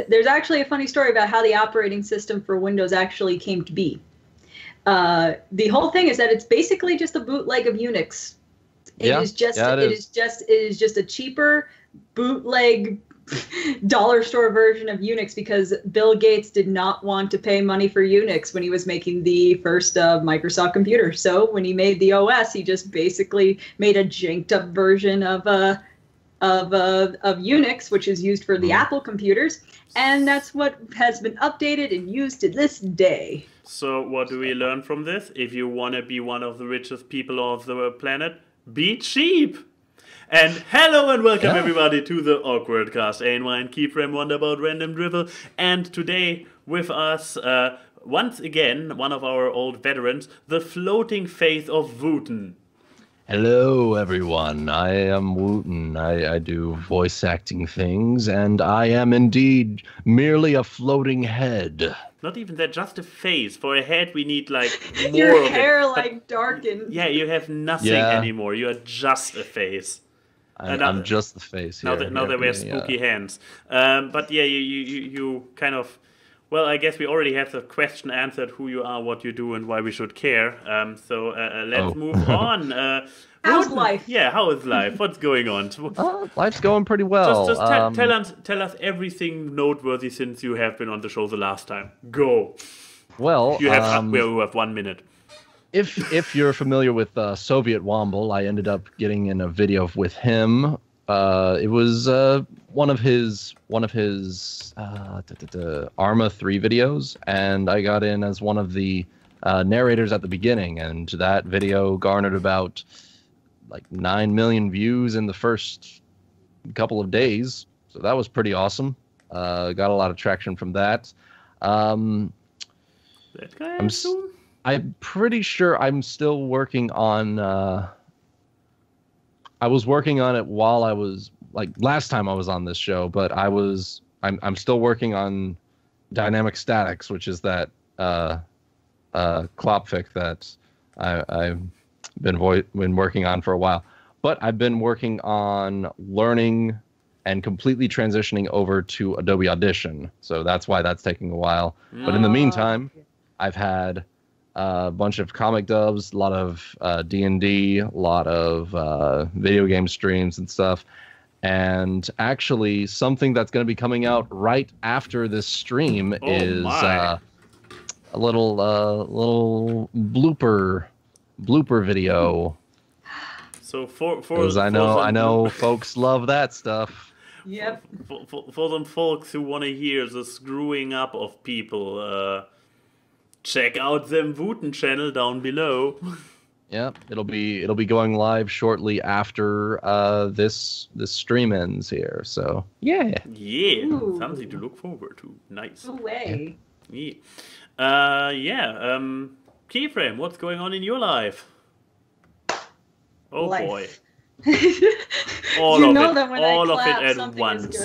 There's actually a funny story about how the operating system for Windows actually came to be. The whole thing is that it's basically just a bootleg of Unix. It is just a cheaper bootleg dollar store version of Unix because Bill Gates did not want to pay money for Unix when he was making the first Microsoft computer. So when he made the OS, he just basically made a janked up version of Unix, which is used for the Apple computers, and that's what has been updated and used to this day. So what do we learn from this? If you want to be one of the richest people of the planet, be cheap. And hello and welcome everybody to the AWKWARDCast. ANY and Keyframe wonder about random drivel. And today with us, once again, one of our old veterans, the floating faith of Wuten. Hello everyone, I am Wuten. I do voice acting things, and I am indeed merely a floating head. Not even that, just a face. For a head we need like more Your of hair it. like darkened. Yeah, you have nothing anymore. You are just a face. I'm just the face here. Now they wear spooky hands. But yeah, you kind of... Well, I guess we already have the question answered, who you are, what you do, and why we should care. So let's move on. How's life? Yeah, how is life? What's going on? Life's going pretty well. Just tell us everything noteworthy since you have been on the show the last time. Go. Well, you have 1 minute. If you're familiar with Soviet Womble, I ended up getting in a video with him. It was one of his Arma 3 videos, and I got in as one of the narrators at the beginning, and that video garnered about like 9 million views in the first couple of days, so that was pretty awesome. Got a lot of traction from that. I'm pretty sure I'm still working on... I was working on it while I was, like, last time I was on this show, but I'm still working on dynamic statics, which is that Klopfic that I've been working on for a while. But I've been working on learning and completely transitioning over to Adobe Audition, so that's why that's taking a while. But in the meantime, I've had a bunch of comic dubs, a lot of D&D, a lot of video game streams and stuff. And actually, something that's going to be coming out right after this stream is a little blooper video. So for I know folks love that stuff. Yep. For them folks who want to hear the screwing up of people, check out them Wuten channel down below. Yep, it'll be going live shortly after this stream ends here. So yeah. Ooh. Something to look forward to. Nice. No way. Yeah. Keyframe, what's going on in your life? Oh boy. all of it at once.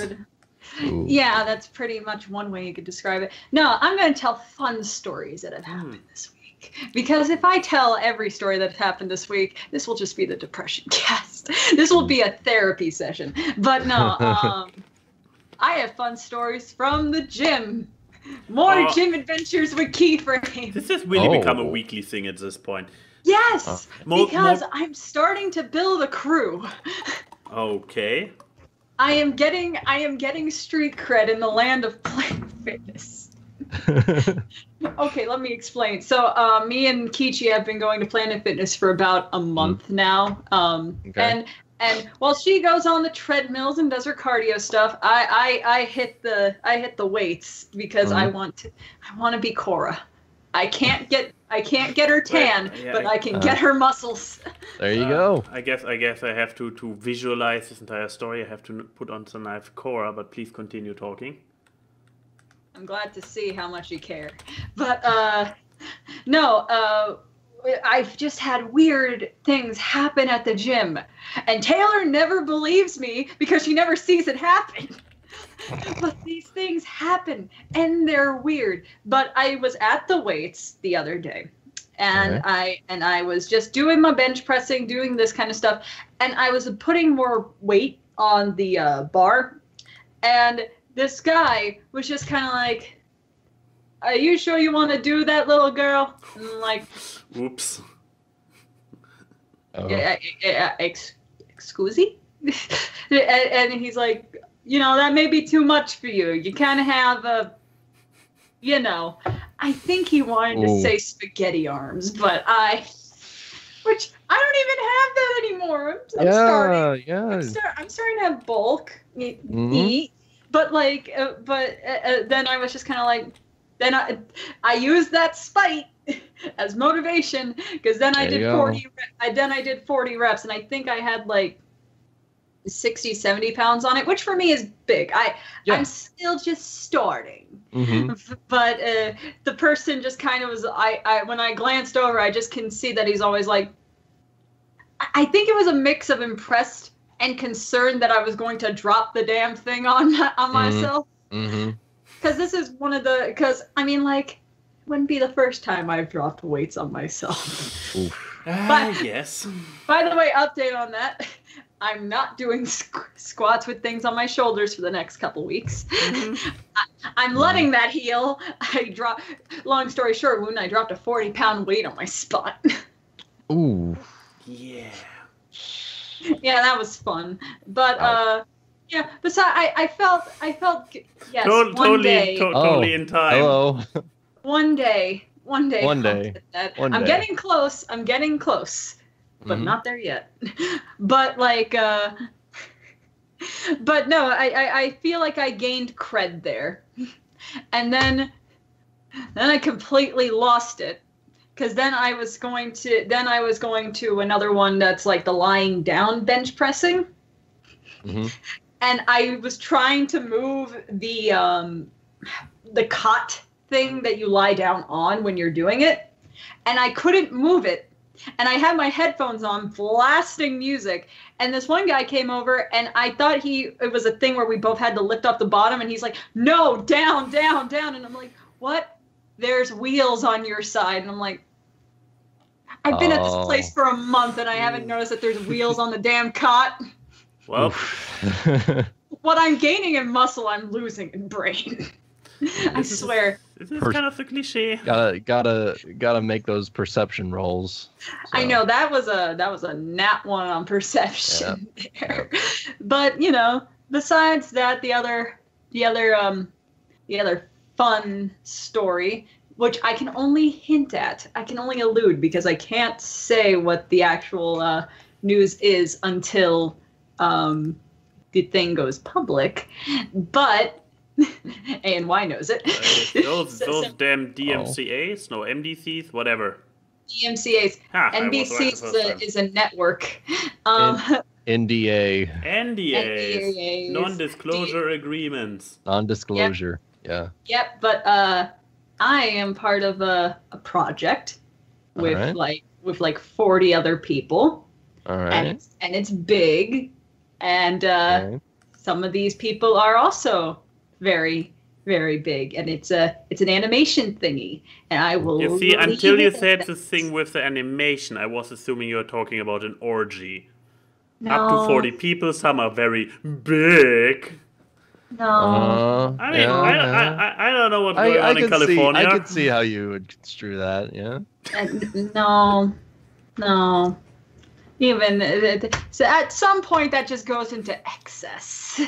Ooh. Yeah, that's pretty much one way you could describe it. No, I'm going to tell fun stories that have happened this week. Because if I tell every story that happened this week, this will just be the depression cast. This will be a therapy session. But no, I have fun stories from the gym. More gym adventures with Keyframe. This has really become a weekly thing at this point. Yes, because I'm starting to build a crew. Okay. I am getting street cred in the land of Planet Fitness. Okay, let me explain. So me and Kichi have been going to Planet Fitness for about a month now. And while she goes on the treadmills and does her cardio stuff, I hit the weights because I want to be Cora. I can't get her tan, but I can get her muscles. There you go. I guess I have to visualize this entire story. I have to put on some knife Cora, but please continue talking. I'm glad to see how much you care. But no, I've just had weird things happen at the gym. And Taylor never believes me because she never sees it happen. But these things happen, and they're weird. But I was at the weights the other day, and I was just doing my bench pressing, doing this kind of stuff, and I was putting more weight on the bar, and this guy was just kind of like, "Are you sure you want to do that, little girl?" And I'm like, Oops. Oh. Excuse me? And he's like, that may be too much for you. You kind of have a, I think he wanted to say spaghetti arms, but which I don't even have that anymore. I'm starting. Yeah. I'm starting to have bulk eat, but then I was just kind of like, then I used that spite as motivation, because then I did 40. Then I did 40 reps, and I think I had like 60, 70 pounds on it, which for me is big. I'm still just starting. But the person just kind of was, when I glanced over, I just can see that he's always like, I think it was a mix of impressed and concerned that I was going to drop the damn thing on myself. Because this is wouldn't be the first time I've dropped weights on myself. Yes. By the way, update on that. I'm not doing squats with things on my shoulders for the next couple weeks. I'm letting that heal. Long story short, Wuten, I dropped a 40-pound weight on my spot. Ooh. Yeah. Yeah, that was fun. But yeah. Besides, I felt yes. Totally in time. Hello. One day. One day. I'm getting close. But not there yet. But but no, I feel like I gained cred there, and then I completely lost it, because then I was going to another one that's like the lying down bench pressing, and I was trying to move the cot thing that you lie down on when you're doing it, and I couldn't move it. And I had my headphones on, blasting music, and this one guy came over, and I thought it was a thing where we both had to lift up the bottom, and he's like, "No, down, down, down," and I'm like, "What? There's wheels on your side," and I'm like, I've been at this place for a month, and I haven't noticed that there's wheels on the damn cot. Well, what I'm gaining in muscle, I'm losing in brain. I swear. This is kind of a cliche. Gotta make those perception rolls. So. I know that was a nat one on perception there. But besides that, the other fun story, which I can only hint at, I can only allude, because I can't say what the actual news is until the thing goes public, but. ANY knows it. Those damn DMCAs, no MDCs, whatever. DMCAs. NBC is a network. NDAs. Non-disclosure agreements. Non-disclosure. Yep. Yep. But I am part of a project with like 40 other people. All right. And it's big, and some of these people are also very, very big, and it's an animation thingy, and I will. You see, until you said the thing with the animation, I was assuming you were talking about an orgy. No. Up to 40 people. Some are very big. No. I mean, I don't know what's going on in California. I could see how you would construe that. Yeah. No. Even so, at some point that just goes into excess.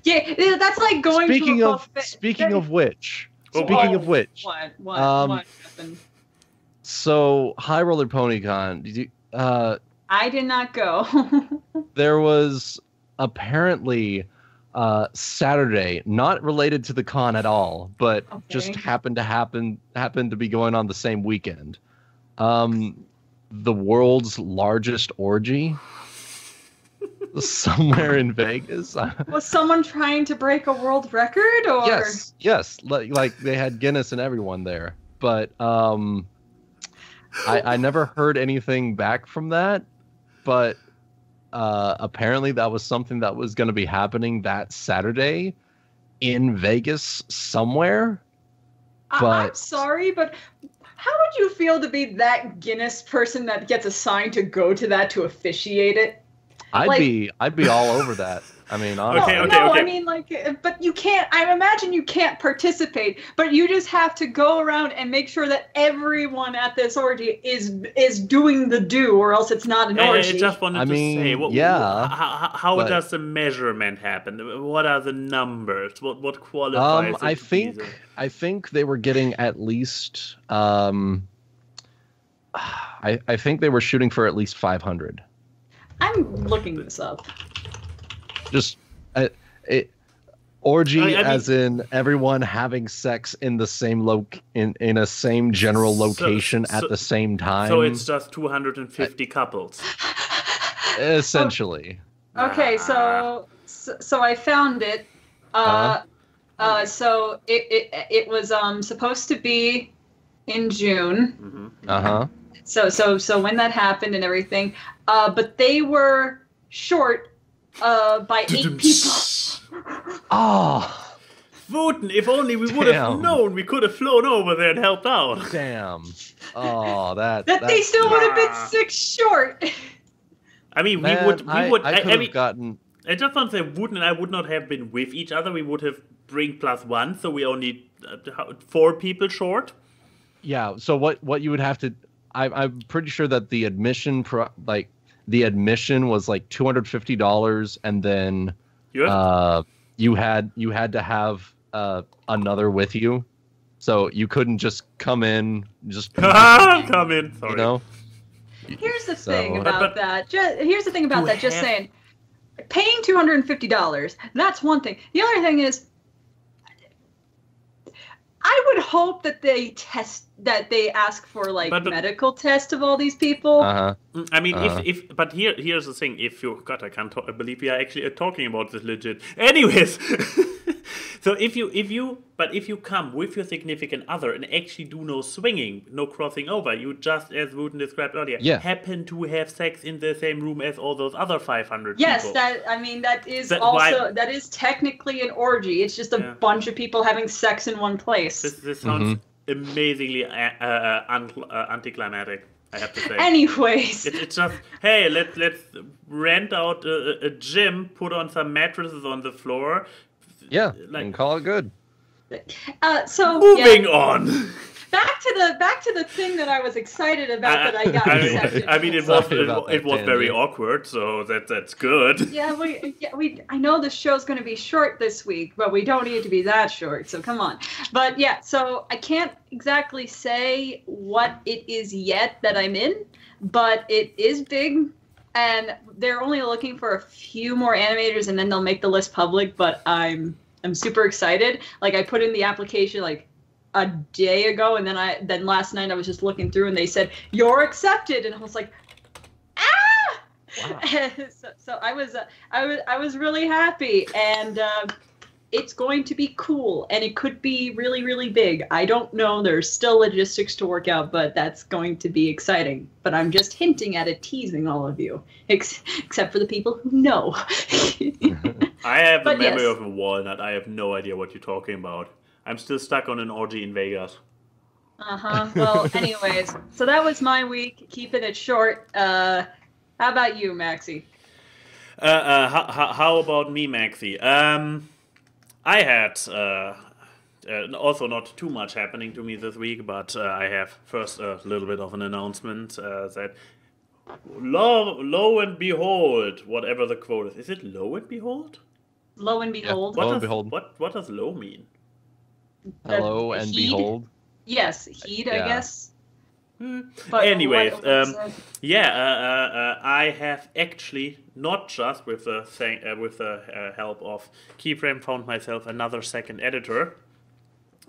Yeah, that's like going to a buffet. Speaking of which, what happened? So High Roller PonyCon, did you? I did not go. There was apparently Saturday, not related to the con at all, but just happened to be going on the same weekend. The world's largest orgy somewhere in Vegas. Was someone trying to break a world record, or? Yes. Like they had Guinness and everyone there, but I never heard anything back from that. But apparently that was something that was going to be happening that Saturday in Vegas somewhere. I'm sorry, but how would you feel to be that Guinness person that gets assigned to go to that to officiate it? I'd be all over that. I mean, honestly. I mean, like, but you can't. I imagine you can't participate, but you just have to go around and make sure that everyone at this orgy is doing the do, or else it's not an orgy. I just wanted to say, how does the measurement happen? What are the numbers? What qualifies? I think they were getting at least. I think they were shooting for at least 500. I'm looking this up. Just orgy, as in everyone having sex in the same in a same general location at the same time. So it's just 250 couples. Essentially. Okay, so I found it. So it was supposed to be in June. Mm-hmm. So when that happened and everything, but they were short by 8 people. Oh, Wuten, if only we would have known, we could have flown over there and helped out. Damn. Oh, that they still would have been 6 short. I mean, we would. I could have gotten. I just want to say, Wuten and I would not have been with each other. We would have bring +1, so we only 4 people short. Yeah. So what you would have to. I'm pretty sure that the admission was like $250, and then you had to have another with you, so you couldn't just come in. Come in. Sorry. You know. Here's the thing about that. Here's the thing about that. Just saying, paying $250. That's one thing. The other thing is, I would hope that they ask for medical test of all these people. I mean, but here's the thing. If you, God, I believe we are actually talking about this legit. Anyways, so if you come with your significant other and actually do no swinging, no crossing over, you just, as Wooten described earlier, happen to have sex in the same room as all those other 500 yes, people. Yes, that is technically an orgy. It's just a bunch of people having sex in one place. This sounds amazingly anticlimactic, I have to say. Anyways, it's just, hey, let's rent out a gym, put on some mattresses on the floor. Yeah, and call it good. So moving on. Back to the thing that I was excited about that I got accepted. I mean, it was very awkward, so that's good. Yeah, I know the show's going to be short this week, but we don't need to be that short. So come on. But yeah, so I can't exactly say what it is yet that I'm in, but it is big. And they're only looking for a few more animators, and then they'll make the list public. But I'm super excited. Like, I put in the application like a day ago, and then last night I was just looking through, and they said you're accepted, and I was like, ah! Wow. so I was really happy, and it's going to be cool, and it could be really, really big. I don't know. There's still logistics to work out, but that's going to be exciting. But I'm just hinting at it, teasing all of you, except for the people who know. I have the memory of a walnut. I have no idea what you're talking about. I'm still stuck on an orgy in Vegas. Well, anyways, so that was my week. Keeping it short. How about you, Maxie? How about me, Maxie? I had also not too much happening to me this week, but I have first a little bit of an announcement that lo and behold, whatever the quote is. Is it lo and behold? Lo and behold. Yeah. What does lo mean? Hello and behold. Yes, heed, I guess. But anyways, I have actually not just with the help of Keyframe found myself another second editor.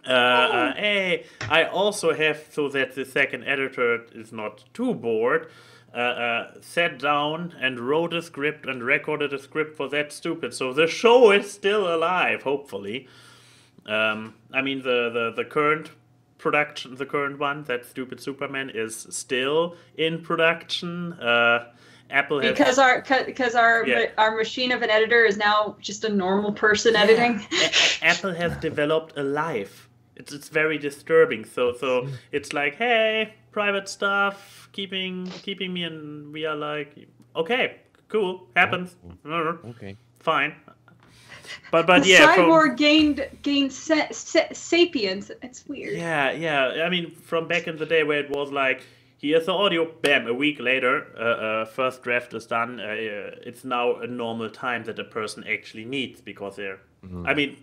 I also have, so that the second editor is not too bored, sat down and wrote a script and recorded a script for That Stupid. So the show is still alive, hopefully. I mean, the current production, the current one, That Stupid Superman, is still in production. Apple has, because our machine of an editor is now just a normal person editing. Apple has developed a life. It's very disturbing. So it's like, hey, private stuff, keeping me, and we are like, okay, cool, happens. Okay. fine. But the yeah, cyborg gained sapience. It's weird. Yeah. I mean, from back in the day where it was like, here's the audio, bam, a week later, first draft is done. It's now a normal time that a person actually needs because they're. I mean,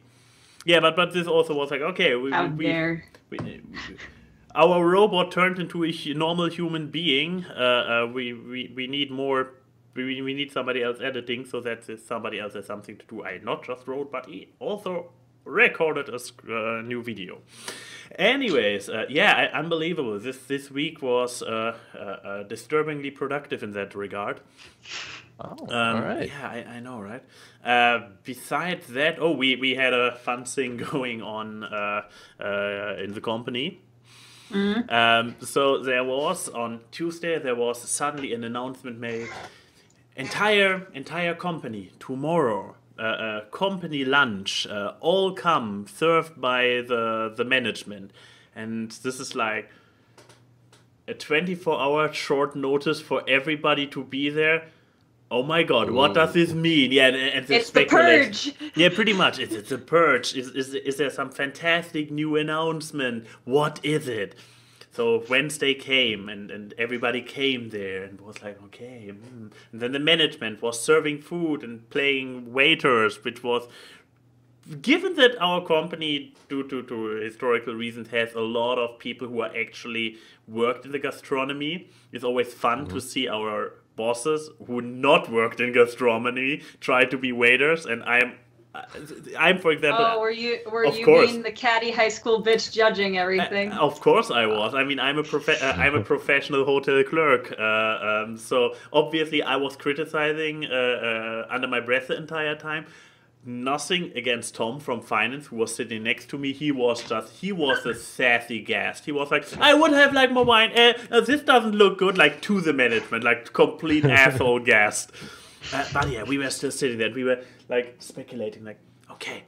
yeah, but this also was like, okay, our robot turned into a normal human being. We need more. We need somebody else editing, so that somebody else has something to do. I not just wrote, but he also recorded a new video. Anyways, unbelievable. This week was disturbingly productive in that regard. Oh, all right. Yeah, I know, right? Besides that, we had a fun thing going on in the company. So there was, on Tuesday, there was suddenly an announcement made. Entire company tomorrow, company lunch, all come served by the management, and this is like a 24-hour short notice for everybody to be there. Oh my God, what does this mean? Yeah, and it's the purge. Yeah, pretty much. It's a purge. Is there some fantastic new announcement? What is it? So Wednesday came, and everybody came there and was like, okay. And then the management was serving food and playing waiters, which was, given that our company, due to historical reasons, has a lot of people who are actually worked in the gastronomy, it's always fun to see our bosses who not worked in gastronomy try to be waiters, and I'm, for example. Oh, were you course. being the catty high school bitch judging everything? Of course I was. I mean, I'm a professional hotel clerk. So obviously I was criticizing under my breath the entire time. Nothing against Tom from finance, who was sitting next to me. He was a sassy guest. He was like, I would have like more wine. This doesn't look good. Like, to the management, like complete asshole guest. But yeah, we were still sitting there. We were like speculating, like, okay,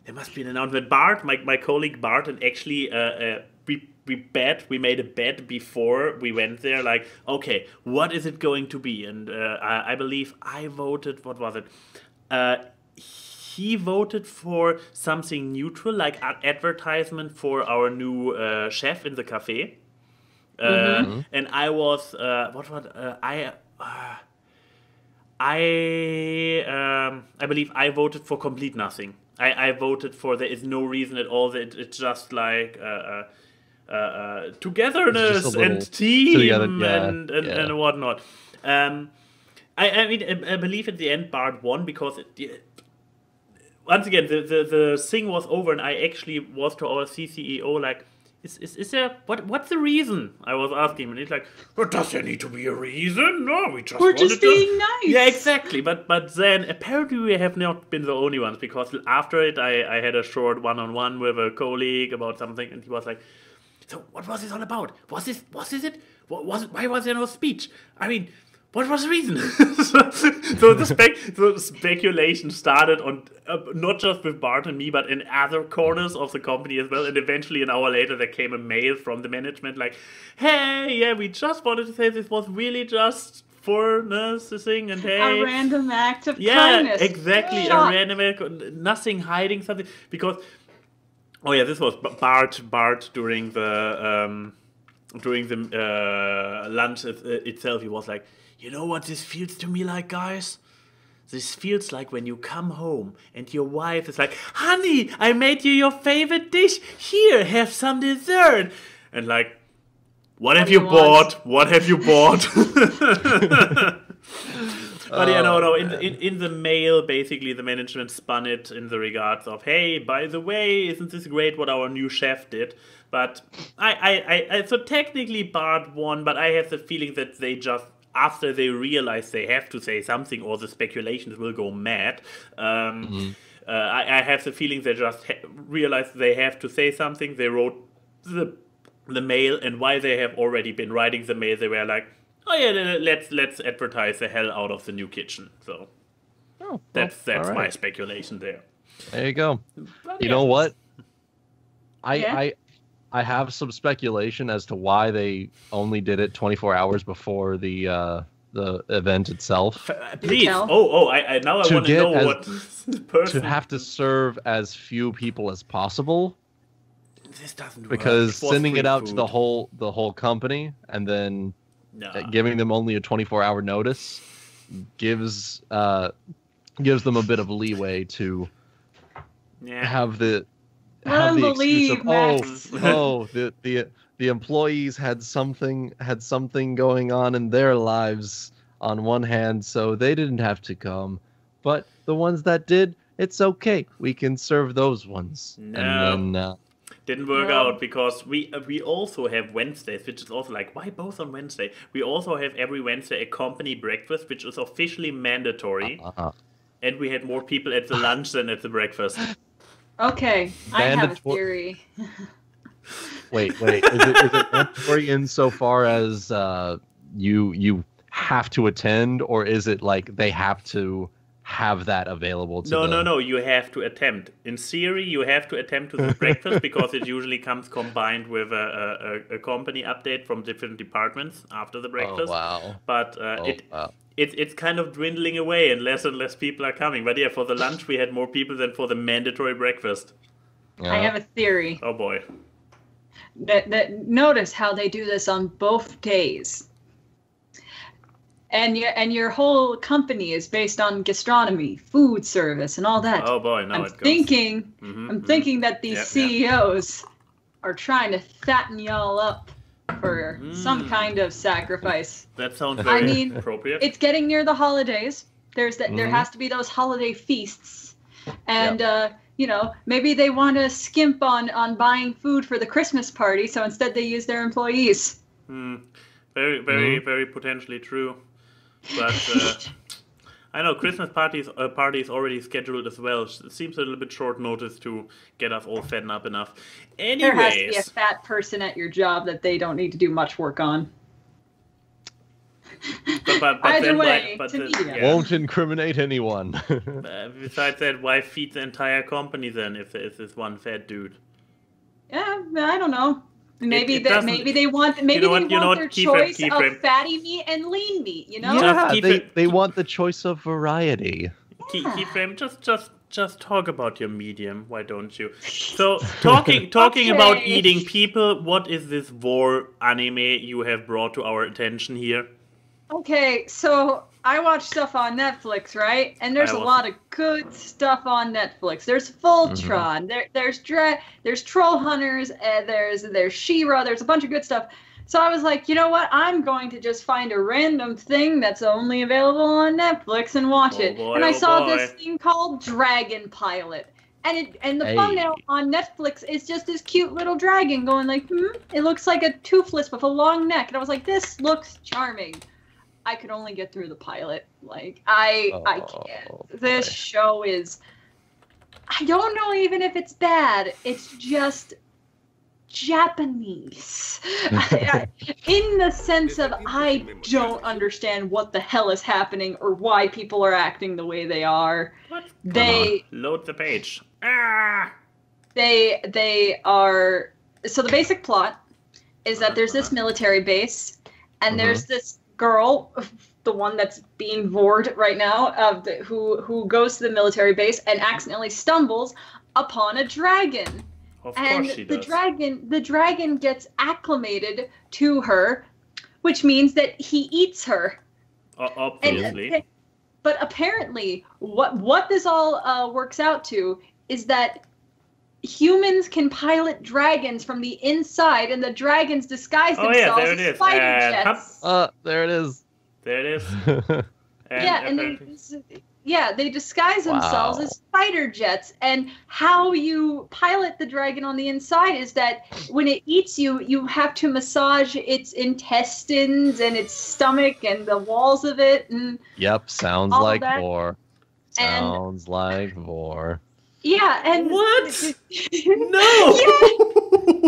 there must be an announcement. Bart, my colleague Bart, and actually we made a bet before we went there, like, okay, what is it going to be? And I believe I voted, what was it? He voted for something neutral, like an advertisement for our new chef in the cafe. And I was, I believe I voted for complete nothing. I voted for there is no reason at all. That it's just like togetherness and team and whatnot. I mean, I believe at the end Bart won because once again the thing was over, and I actually was to our CCEO like, Is there what's the reason? I was asking him, and he's like, well, does there need to be a reason? No, we're just being nice. Yeah, exactly. But then apparently we have not been the only ones, because after it I had a short one-on-one with a colleague about something, and he was like, so what was this all about? Was this it? Why was there no speech? I mean, what was the reason? so the speculation started on not just with Bart and me, but in other corners of the company as well. And eventually, an hour later, there came a mail from the management like, "Hey, yeah, we just wanted to say this was really just for nursing, and hey, a random act of kindness." Yeah, exactly, a random act, nothing hiding something, because this was Bart during the lunch itself. He was like, you know what this feels to me like, guys? This feels like when you come home and your wife is like, honey, I made you your favorite dish. Here, have some dessert. And like, what have you bought? What have you bought? But yeah, no. In the mail, basically, the management spun it in the regards of, hey, by the way, isn't this great what our new chef did? But so technically Bart won, but I have the feeling that they just, after they realize they have to say something or the speculations will go mad, I have the feeling they just realized they have to say something. They wrote the mail, and while they have already been writing the mail, they were like, oh yeah, let's advertise the hell out of the new kitchen. So that's right. My speculation there. There you go. But you know what? I have some speculation as to why they only did it 24 hours before the the event itself. Please. I now I want to know what the person... To have to serve as few people as possible. This doesn't work. Because sending it out to the whole company and then giving them only a 24-hour notice gives them a bit of leeway to have the excuse of the employees had something going on in their lives on one hand, so they didn't have to come, but the ones that did, it's okay, we can serve those ones. And then didn't work out because we also have Wednesdays, which is also like, why both on Wednesday? We also have every Wednesday a company breakfast, which is officially mandatory. And we had more people at the lunch than at the breakfast. Okay, I have a theory. Wait. Is it mandatory insofar as you have to attend, or is it like they have to have that available to No, you have to attempt. In theory, you have to attempt to the breakfast because it usually comes combined with a company update from different departments after the breakfast. Oh, wow. But it's kind of dwindling away and less people are coming. But yeah, for the lunch we had more people than for the mandatory breakfast. I have a theory. Oh boy. That notice how they do this on both days. And your whole company is based on gastronomy, food service, and all that. Oh boy, I'm thinking that these CEOs are trying to fatten y'all up for some kind of sacrifice. That sounds very appropriate. It's getting near the holidays. There has to be those holiday feasts, and maybe they want to skimp on buying food for the Christmas party, so instead they use their employees. Very, very potentially true. But I know Christmas party is already scheduled as well. It seems a little bit short notice to get us all fed up enough. Anyways, there has to be a fat person at your job that they don't need to do much work on. But Either way, won't incriminate anyone. Besides that, why feed the entire company then if there's one fat dude? Yeah, I don't know. Maybe they want their choice of fatty meat and lean meat. Yeah, they want the choice of variety. Keyframe, just talk about your medium. Why don't you? So talking about eating people, what is this Vore anime you have brought to our attention here? Okay, so I watch stuff on Netflix, right? And there's a lot of good stuff on Netflix. There's Voltron, there's Troll Hunters, there's She-Ra, there's a bunch of good stuff. So I was like, you know what? I'm going to just find a random thing that's only available on Netflix and watch it. And I saw this thing called Dragon Pilot. And the thumbnail on Netflix is just this cute little dragon going like, it looks like a toothless with a long neck. And I was like, this looks charming. I could only get through the pilot. Like, I can't. This show is... I don't know even if it's bad. It's just Japanese. In the sense of I don't understand what the hell is happening or why people are acting the way they are. What? Load the page. They are... So the basic plot is that there's this military base, and there's this girl, the one that's being vored right now, who goes to the military base and accidentally stumbles upon a dragon. Of course she does. The dragon gets acclimated to her, which means that he eats her. Obviously. But apparently, what this all works out to is that humans can pilot dragons from the inside, and the dragons disguise themselves as fighter jets. There it is. There it is. They disguise themselves as fighter jets. And how you pilot the dragon on the inside is that when it eats you, you have to massage its intestines and its stomach and the walls of it. And sounds like Vore. Sounds like Vore. Yeah, and what? No.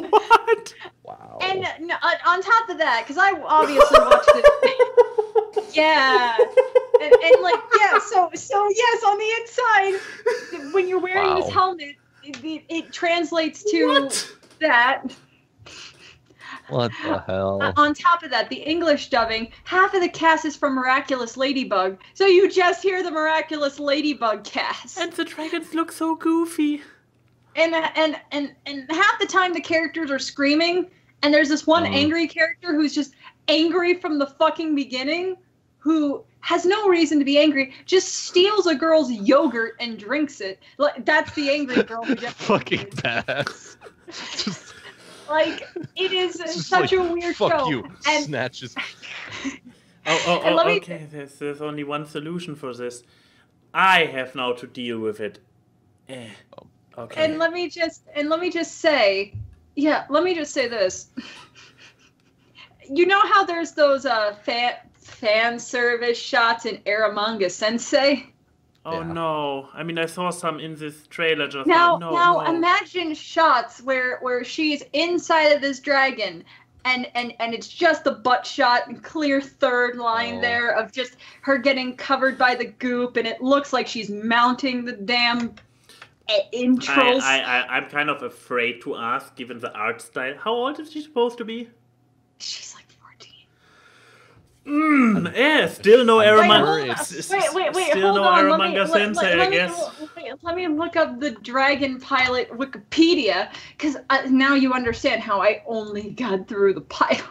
What? Wow. And on top of that, because I obviously watched it. So yes, on the inside, when you're wearing this helmet, it translates to that. What the hell? On top of that, the English dubbing, half of the cast is from Miraculous Ladybug, so you just hear the Miraculous Ladybug cast. And the dragons look so goofy. And half the time the characters are screaming, and there's this one angry character who's just angry from the fucking beginning, who has no reason to be angry, just steals a girl's yogurt and drinks it. Like, that's the angry girl who just fucking badass. Like, it is such a weird show. Fuck you, and snatches. Okay, there's only one solution for this. I have now to deal with it. Okay. And let me just say this. You know how there's those fan service shots in Aramanga Sensei? Oh no! I mean, I saw some in this trailer just now. No. Imagine shots where she's inside of this dragon, and it's just the butt shot and clear third line there of just her getting covered by the goop, and it looks like she's mounting the damn intros. I'm kind of afraid to ask, given the art style. How old is she supposed to be? She's like 14. Still no Aramanga. Wait, Still hold no on. Aramanga Sensei, I guess. Let me look up the Dragon Pilot Wikipedia, because now you understand how I only got through the pilot.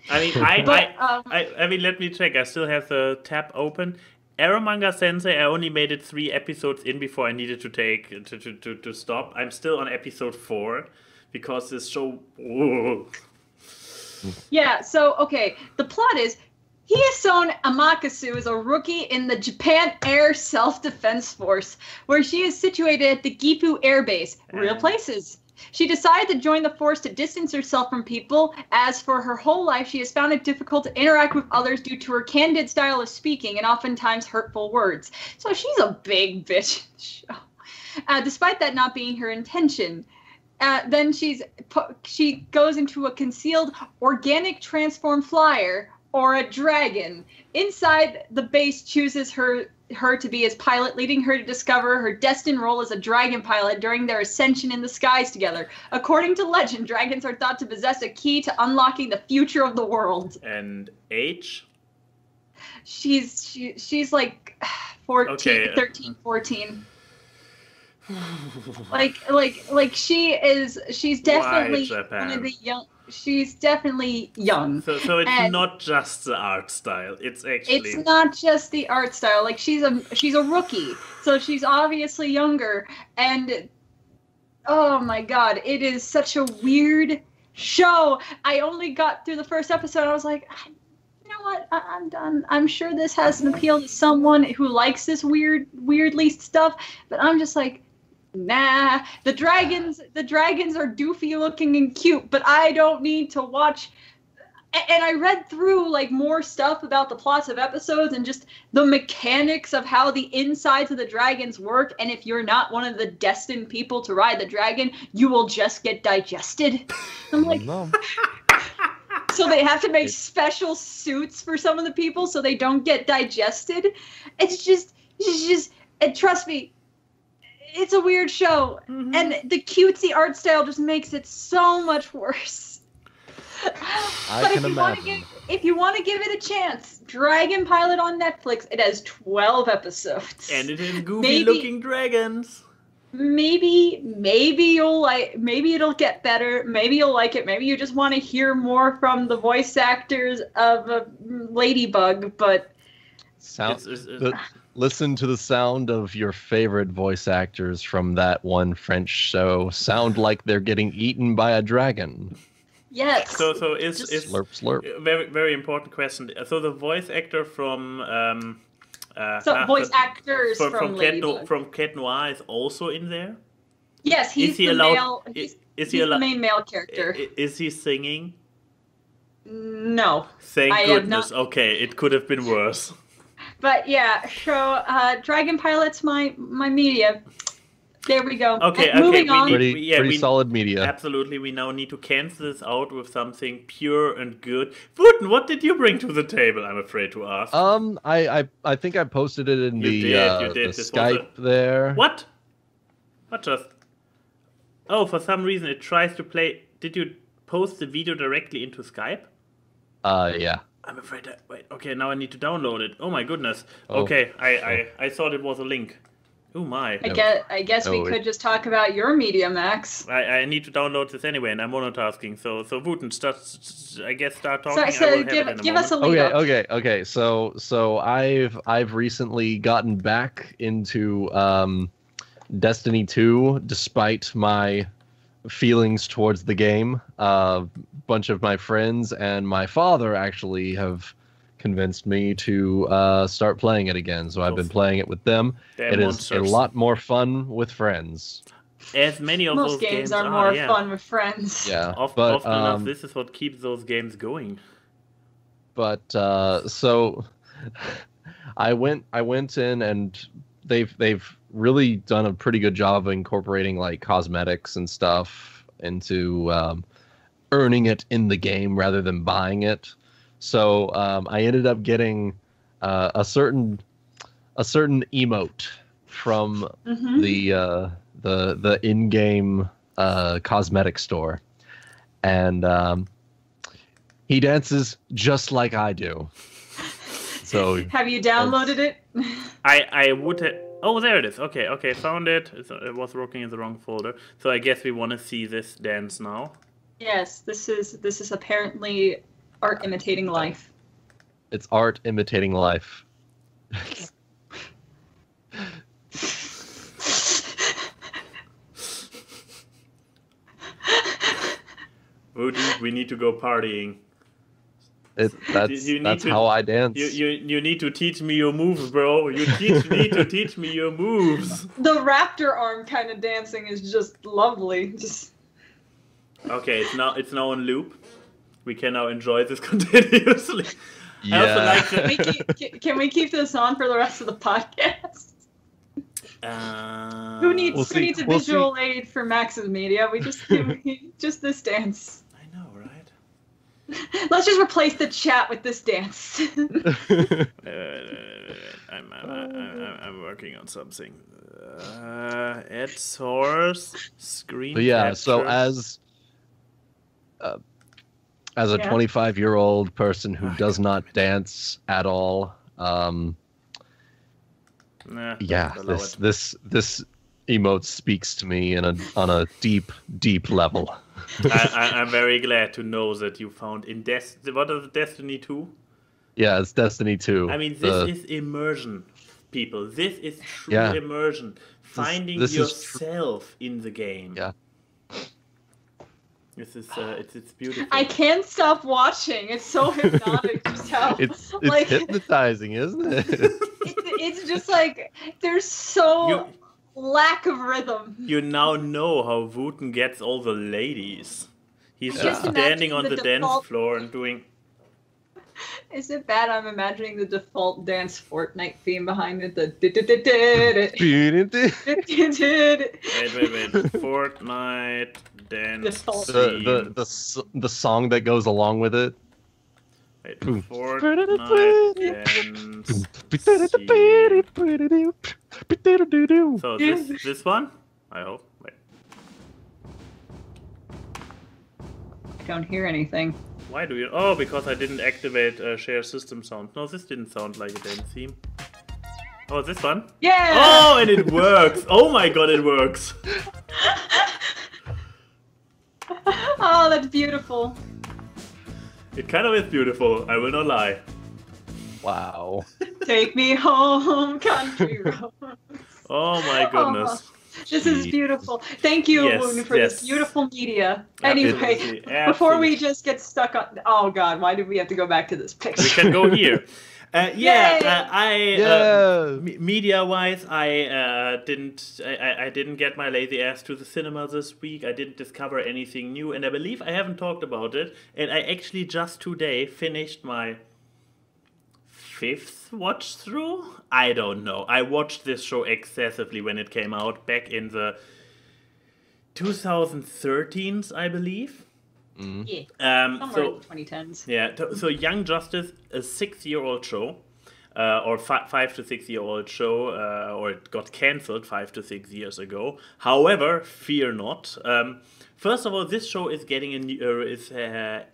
I mean, I mean, let me check. I still have the tab open. Aramanga Sensei, I only made it 3 episodes in before I needed to stop. I'm still on episode 4 because this show. Yeah. So okay, the plot is Hiyasone Amakasu is a rookie in the Japan Air Self-Defense Force, where she is situated at the Gifu Air Base. Real places. She decided to join the force to distance herself from people, as for her whole life she has found it difficult to interact with others due to her candid style of speaking and oftentimes hurtful words. So she's a big bitch in the show. Despite that not being her intention. Then she goes into a concealed organic transform flyer, or a dragon. Inside, the base chooses her to be his pilot, leading her to discover her destined role as a dragon pilot during their ascension in the skies together. According to legend, dragons are thought to possess a key to unlocking the future of the world. And age? She's like 14, okay. 13, 14. She's definitely one of the young. She's definitely young. So it's not just the art style. It's not just the art style. Like, she's a rookie, so she's obviously younger. And oh my god, it is such a weird show. I only got through the first episode. I was like, you know what? I'm done. I'm sure this has an appeal to someone who likes this weirdly stuff. But I'm just like, nah, the dragons are doofy looking and cute, but I don't need to watch. And I read through like more stuff about the plots of episodes and just the mechanics of how the insides of the dragons work, and if you're not one of the destined people to ride the dragon, you will just get digested. I'm like, no. So they have to make special suits for some of the people so they don't get digested. It's just and trust me, it's a weird show, and the cutesy art style just makes it so much worse. But if you want to give it a chance, Dragon Pilot on Netflix. It has 12 episodes, and it is goofy-looking dragons. Maybe it'll get better. Maybe you'll like it. Maybe you just want to hear more from the voice actors of Ladybug. But listen to the sound of your favorite voice actors from that one French show sound like they're getting eaten by a dragon. Yes. So is slurp slurp. Very very important question. So the voice actor from voice actors from Cat Noir is also in there? Yes, he's the male. He's the main male character. Is he singing? No. Thank goodness. Okay, it could have been worse. But yeah, so Dragon Pilot's my media. There we go. Okay, moving on. Pretty solid media. Absolutely, we now need to cancel this out with something pure and good. Wuten, what did you bring to the table? I'm afraid to ask. I think I posted it in the Skype there. What? What just? Oh, for some reason it tries to play. Did you post the video directly into Skype? Yeah. I'm afraid that... Wait, okay, now I need to download it. Oh my goodness. Oh. Okay, I thought it was a link. Oh my. I guess we could just talk about your media, Max. I need to download this anyway, and I'm monotasking. So Wuten, start talking. So give us a lead up. Okay. So I've recently gotten back into Destiny 2, despite my feelings towards the game. A bunch of my friends and my father actually have convinced me to start playing it again. So I've been playing it with them. It is a lot more fun with friends. As many of Most those games are more fun with friends. Yeah, often enough, this is what keeps those games going. But so I went in, and they've really done a pretty good job of incorporating like cosmetics and stuff into earning it in the game rather than buying it. So I ended up getting a certain emote from the in-game cosmetic store, and he dances just like I do. So have you downloaded it? I would have. Oh, there it is. Okay, found it. It was working in the wrong folder. So I guess we want to see this dance now. Yes, this is apparently art imitating life. It's art imitating life. Wuten, we need to go partying. That's how I dance. You need to teach me your moves, bro. You need to teach me your moves. The raptor arm kind of dancing is just lovely. Okay, it's now on loop. We can now enjoy this continuously. Yeah. I also like that. Can we keep this on for the rest of the podcast? Who needs a visual aid for Max's media? We just this dance. I know, right? Let's just replace the chat with this dance. I'm working on something. Add source screen. But yeah, capture. so as a 25-year-old person who does not dance at all, this emote speaks to me on a deep level. I'm very glad to know that you found what is it, Destiny 2? Yeah, it's Destiny 2. I mean, this is immersion, people. This is true immersion. Finding yourself in the game. Yeah. This is it's beautiful. I can't stop watching. It's so hypnotic. Just how it's hypnotizing, isn't it? It's just like there's so lack of rhythm. You now know how Wuten gets all the ladies. He's just standing on the dance floor and doing. Is it bad? I'm imagining the default dance Fortnite theme behind it. The Wait. Fortnite dance. The song that goes along with it. Wait, Fortnite dance. So this one? I hope. Wait. I don't hear anything. Why do you? Oh, because I didn't activate share system sound. No, this didn't sound like a dance theme. Oh, this one? Yeah! Oh, and it works! Oh my god, it works! Oh, that's beautiful. It kind of is beautiful, I will not lie. Wow. Take me home, country road. Oh my goodness. Oh, this is beautiful. Thank you, Wuten, for this beautiful media. Anyway, before we just get stuck on... Oh god, why did we have to go back to this picture? We can go here. Media-wise, I didn't get my lazy ass to the cinema this week. I didn't discover anything new, and I believe I haven't talked about it. And I actually just today finished my 5th watch through. I don't know. I watched this show excessively when it came out back in the 2013s, I believe. Yeah. Somewhere in the 2010s. Yeah. So Young Justice, a 6-year-old show, or 5 to 6-year-old show, or it got cancelled 5 to 6 years ago. However, fear not. First of all, this show is getting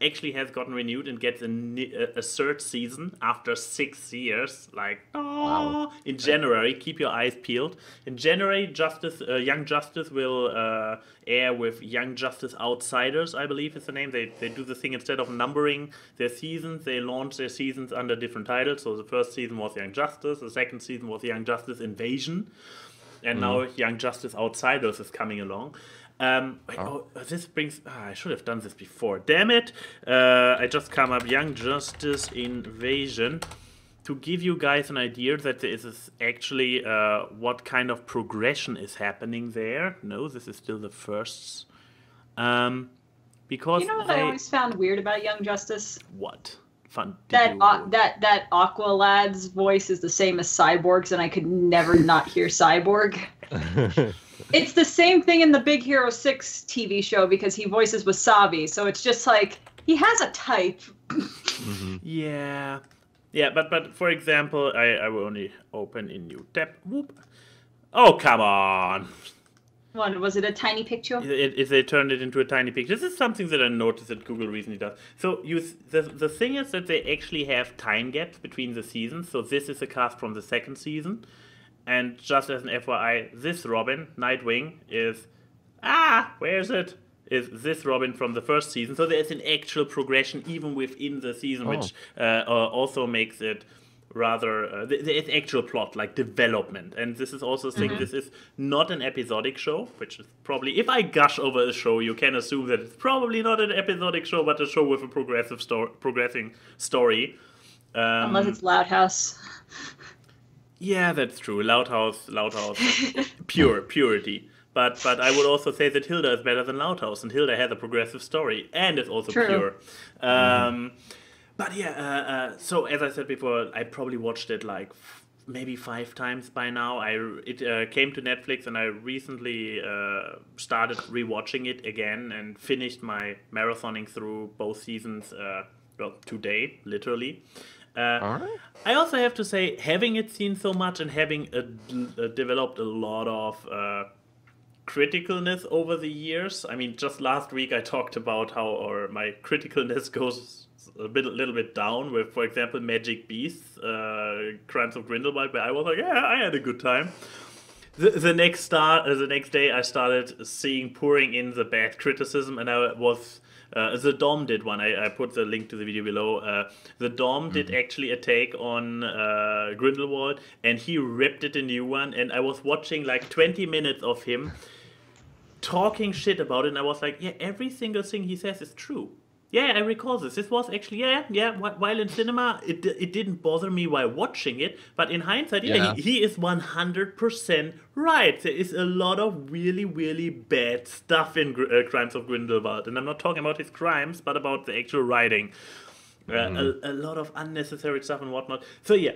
actually has gotten renewed and gets a third season after 6 years. Like, Wow. in January, keep your eyes peeled. In January, Young Justice will air with Young Justice Outsiders, I believe is the name. They do the thing, instead of numbering their seasons, they launch their seasons under different titles. So the first season was Young Justice, the second season was Young Justice Invasion, and now Young Justice Outsiders is coming along. This brings... I should have done this before. Damn it! I just come up Young Justice Invasion to give you guys an idea that there is actually what kind of progression is happening there. No, this is still the first. Because you know what I always found weird about Young Justice? What? Fun. That Aqua lad's voice is the same as Cyborg's, and I could never not hear Cyborg. It's the same thing in the Big Hero 6 TV show because he voices Wasabi, so it's just like he has a type. Yeah, but for example, I will only open a new tab. Whoop. Oh, come on. What, was it a tiny picture? They turned it into a tiny picture. This is something that I noticed that Google recently does. So the thing is that they actually have time gaps between the seasons. So this is a cast from the second season. And just as an FYI, this Robin, Nightwing, is this Robin from the first season. So there's an actual progression even within the season, which also makes it rather... there's actual plot, like development. And this is also a thing, this is not an episodic show, which is probably... If I gush over a show, you can assume that it's probably not an episodic show, but a show with a progressing story. Unless it's Loud House. Yeah, that's true. Loud House, purity. But I would also say that Hilda is better than Loud House, and Hilda has a progressive story, and is also pure. But yeah, so as I said before, I probably watched it like maybe 5 times by now. It came to Netflix, and I recently started rewatching it again and finished my marathoning through both seasons today, literally. All right. I also have to say, having it seen so much and having developed a lot of criticalness over the years. I mean, just last week I talked about how my criticalness goes a little bit down with, for example, Magic Beasts, Crimes of Grindelwald, where I was like, yeah, I had a good time. The next day I started pouring in the bad criticism, and I was... the Dom did one. I put the link to the video below. The Dom did actually a take on Grindelwald, and he ripped it a new one. And I was watching like 20 minutes of him talking shit about it, and I was like, yeah, every single thing he says is true. Yeah, I recall this. This was actually, while in cinema, it didn't bother me while watching it, but in hindsight, he is 100% right. There is a lot of really, really bad stuff in Crimes of Grindelwald, and I'm not talking about his crimes, but about the actual writing. A lot of unnecessary stuff and whatnot. So yeah,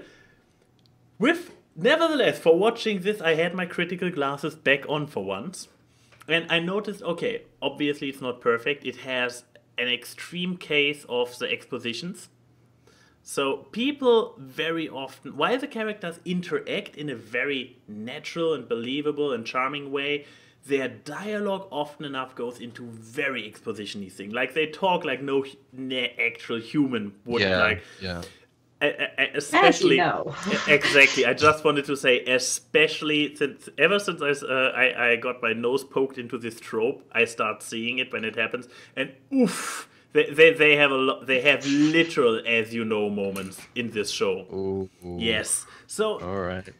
nevertheless, for watching this, I had my critical glasses back on for once, and I noticed, okay, obviously it's not perfect. It has an extreme case of the expositions. So people very often, while the characters interact in a very natural and believable and charming way, their dialogue often enough goes into very exposition-y thing. Like they talk like no actual human would. Especially, exactly. I just wanted to say, especially ever since I got my nose poked into this trope, I start seeing it when it happens, and oof, they have a lot. They have literal, as you know, moments in this show. Ooh. Yes. So all right.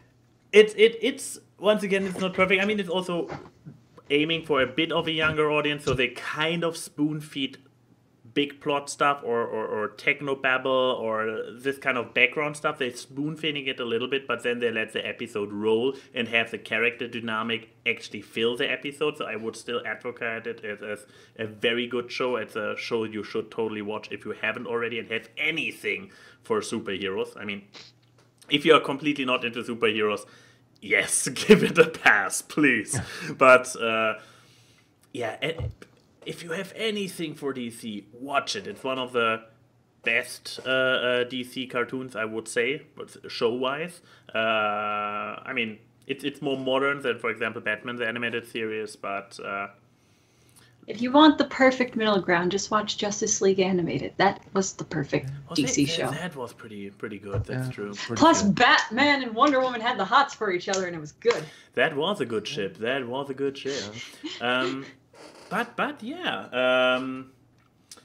It's once again, it's not perfect. I mean, it's also aiming for a bit of a younger audience, so they kind of spoon feed big plot stuff or technobabble or this kind of background stuff. They're spoon-feeding it a little bit, but then they let the episode roll and have the character dynamic actually fill the episode. So I would still advocate it as a very good show. It's a show you should totally watch if you haven't already and have anything for superheroes. I mean, if you're completely not into superheroes, yes, give it a pass, please. But if you have anything for DC, watch it. It's one of the best DC cartoons, I would say, show-wise. I mean, it's more modern than, for example, Batman, the animated series, but If you want the perfect middle ground, just watch Justice League Animated. That was the perfect DC show. That was pretty good. That's true. Plus, good. Batman and Wonder Woman had the hots for each other, and it was good. That was a good ship. But yeah.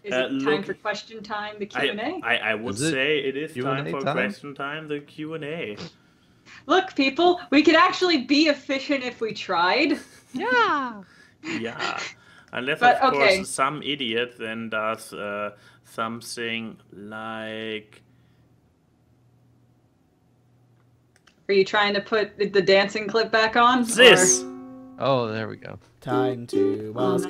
Is it time for question time? The Q&A. I would say it is time for question time. The Q&A. Look, people, we could actually be efficient if we tried. Yeah. Yeah. Unless, of course, some idiot then does something like... Are you trying to put the dancing clip back on? This! Oh, there we go. Time to ask.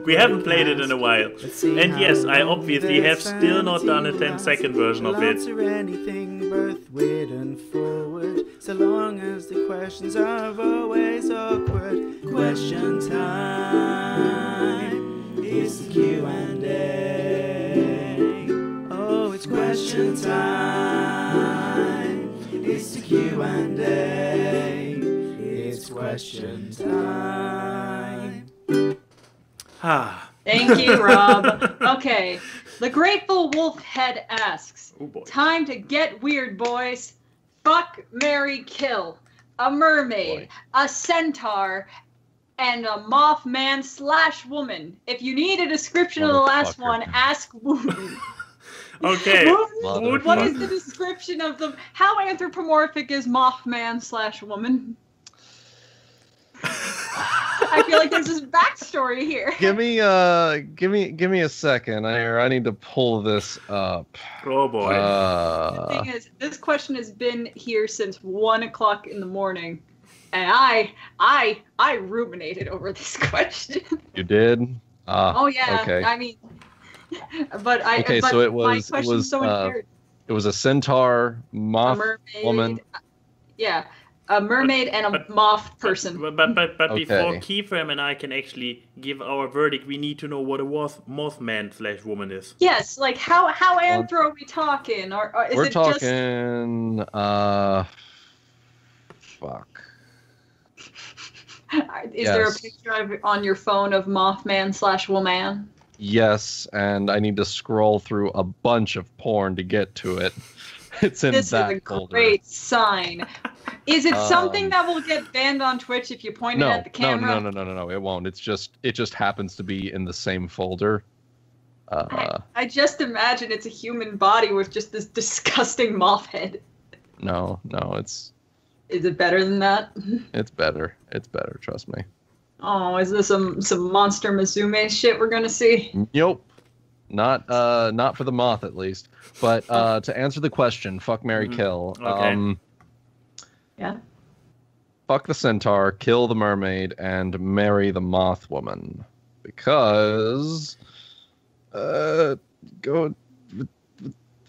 We haven't played it in a while. And yes, I obviously have still not done a 10-second version of it. Anything both weird and forward, so long as the questions are always awkward. Question time is the Q&A. Oh, it's question time. It's the Q&A. It's question time. Thank you, Rob. Okay. The Grateful Wolf Head asks, time to get weird, boys. Fuck, marry, kill. A mermaid, a centaur, and a Mothman/woman. If you need a description of the last one, ask Wuten. Okay. Wuten, what is the description of them? How anthropomorphic is Mothman/woman? I feel like there's this backstory here. Give me a second. I need to pull this up. Oh boy. The thing is, this question has been here since 1 o'clock in the morning, and I ruminated over this question. You did? Oh yeah. Okay. I mean, but so it was. My question's so impaired. It was a centaur, moth, woman. Yeah. A mermaid and a moth person. But before Keyframe and I can actually give our verdict, we need to know what a Mothman/woman is. Yes, like how anthro are we talking? Or is We're it talking, fuck. Is there a picture on your phone of Mothman/woman? Yes, and I need to scroll through a bunch of porn to get to it. It's in that folder. This is a great sign. Is it something that will get banned on Twitch if you point it at the camera? No, it won't. It just happens to be in the same folder. I just imagine it's a human body with just this disgusting moth head. No, it's... Is it better than that? It's better. It's better, trust me. Oh, is this some Monster Musume shit we're gonna see? Nope. Not for the moth, at least. But to answer the question, fuck, marry, kill. Okay. Yeah. Fuck the centaur, kill the mermaid, and marry the moth woman. Because...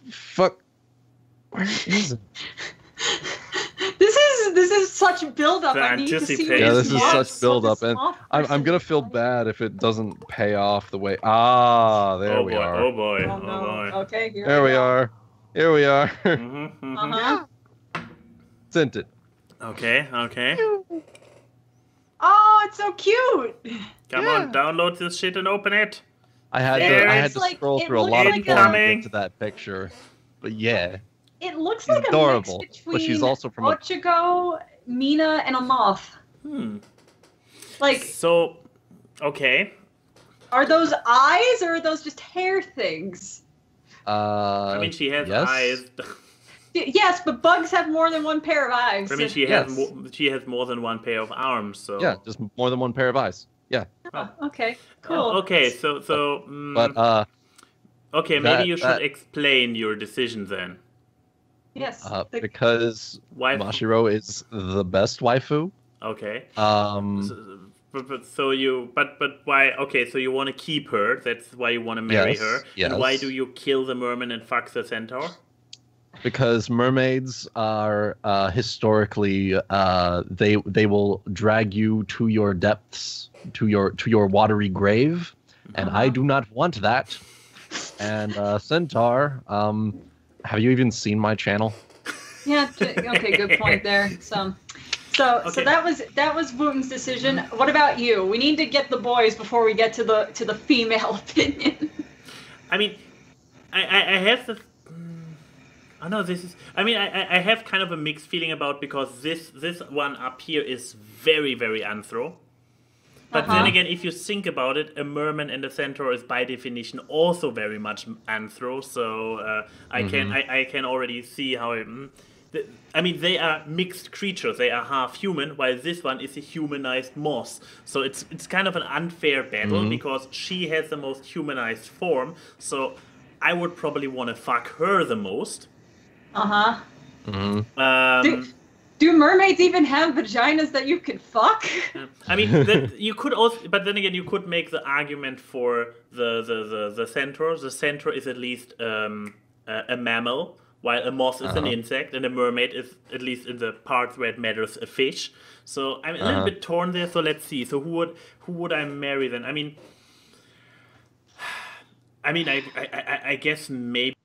fuck... Where is it? This is such build-up. I need to see. Yeah, this is such build-up, and I'm gonna feel bad if it doesn't pay off the way. There we are. Oh boy! Oh no! Okay, here we are. Here we are. Sent it. Okay. Oh, it's so cute. Come on, download this shit and open it. I had to scroll through a lot of porn to get to that picture, but yeah. It looks like adorable, a mix between but she's also from Ochigo, Mina, and a moth. Like, so, okay. Are those eyes or are those just hair things? I mean, she has eyes. Yes, but bugs have more than one pair of eyes. I mean, she has more than one pair of arms. So yeah, just more than one pair of eyes. Yeah. Oh, okay. Cool. Okay, so. But okay, maybe you should explain your decision then. Yes. Because Mashiro is the best waifu. Okay. But why? Okay, so you want to keep her. That's why you want to marry her. Yes. And why do you kill the merman and fuck the centaur? Because mermaids are historically they will drag you to your depths, to your watery grave, and I do not want that. And centaur. Have you even seen my channel? Yeah. Okay. Good point there. So So Okay. that was Wuten's decision. What about you? We need to get the boys before we get to the female opinion. I mean, I have the. Oh no, this is. I mean, I have kind of a mixed feeling about because this one up here is very very anthro. But then again, if you think about it, a merman and a centaur is by definition also very much anthro. So I can already see how. I mean, they are mixed creatures. They are half human, while this one is a humanized moth. So it's kind of an unfair battle because she has the most humanized form. So I would probably want to fuck her the most. Do mermaids even have vaginas that you can fuck? I mean, you could also, but then again, you could make the argument for the centaur. The centaur is at least a mammal, while a moth is an insect, and a mermaid is, at least in the parts where it matters, a fish. So I'm a little bit torn there. So let's see. So who would I marry then? I mean, I guess maybe.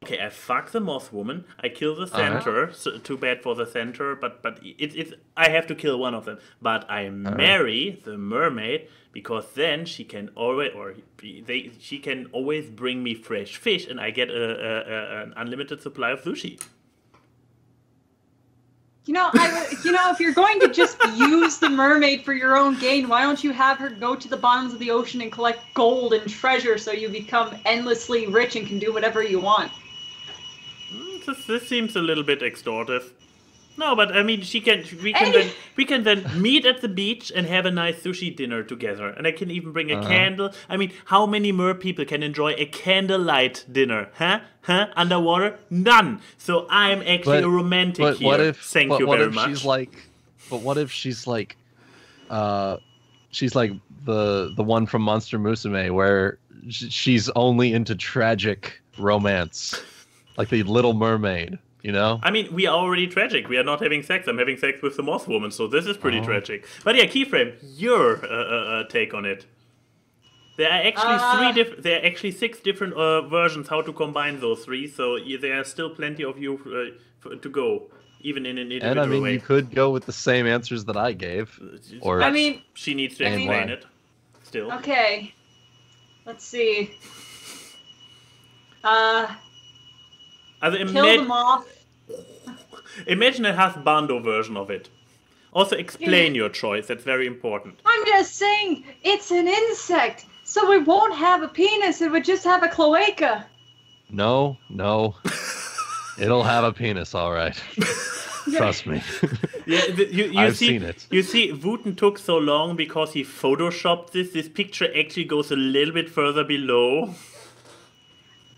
Okay, I fuck the moth woman. I kill the centaur. So, too bad for the centaur, but it's I have to kill one of them. But I marry the mermaid because then she can she can always bring me fresh fish, and I get an unlimited supply of sushi. If you're going to just use the mermaid for your own gain, why don't you have her go to the bottoms of the ocean and collect gold and treasure so you become endlessly rich and can do whatever you want? This seems a little bit extortive. No, but I mean, we can then meet at the beach and have a nice sushi dinner together, and I can even bring a candle. I mean, how many mer people can enjoy a candlelight dinner? Huh? Underwater? None. So I'm actually a romantic here. Thank you very much. But what if she's like the one from Monster Musume, where she's only into tragic romance, like the Little Mermaid, you know? I mean, we are already tragic. We are not having sex. I'm having sex with the moth woman, so this is pretty tragic. But yeah, Keyframe, your take on it. There are actually 6 different versions how to combine those 3. So there are still plenty of you to go, even in an individual and I mean, way. you could go with the same answers that I gave, or she needs to explain it. Still. Okay. Let's see. Kill the moth. Imagine a husbando version of it. Also, explain your choice. That's very important. I'm just saying, it's an insect, so it won't have a penis. It would just have a cloaca. No. It'll have a penis, all right. Trust me. Yeah, I've seen it. You see, Wuten took so long because he photoshopped this. This picture actually goes a little bit further below.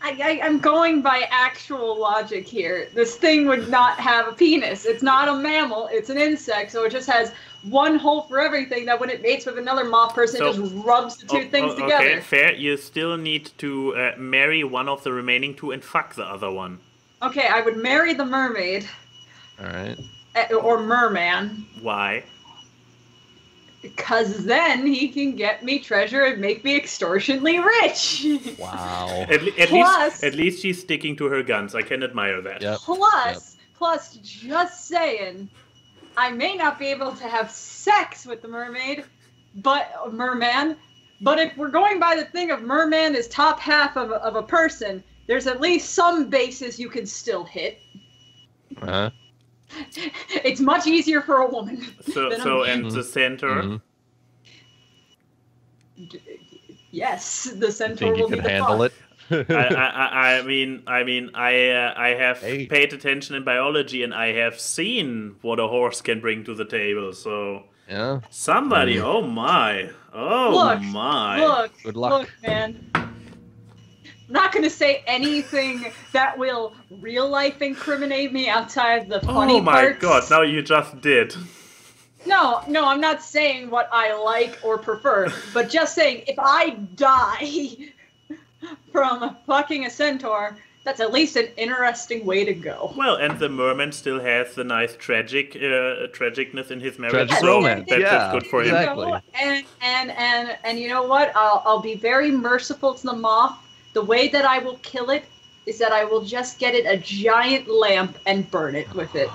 I'm going by actual logic here. This thing would not have a penis. It's not a mammal. It's an insect, so it just has one hole for everything that when it mates with another moth person, it just rubs the two things together. Okay, fair. You still need to marry one of the remaining 2 and fuck the other one. Okay, I would marry the mermaid. All right. Or merman. Why? Because then he can get me treasure and make me extortionately rich. Wow. At least she's sticking to her guns. I can admire that. Yep. Plus, just saying, I may not be able to have sex with the merman, but if we're going by the thing of merman is top half of a person, there's at least some bases you can still hit. Uh-huh. It's much easier for a woman. And the centaur? Yes, the centaur Think you will could be the handle fuck. it? I have paid attention in biology, and I have seen what a horse can bring to the table. So yeah, somebody, oh my. Good luck. Look, man. I'm not going to say anything that will real life incriminate me outside the funny parts. Oh my god, now you just did. No, I'm not saying what I like or prefer, but just saying if I die from fucking a centaur, that's at least an interesting way to go. Well, and the merman still has the nice tragicness in his marriage. Tragic romance. That's good for him. Exactly. And you know what? I'll be very merciful to the moth. The way that I will kill it is that I will just get it a giant lamp and burn it with it.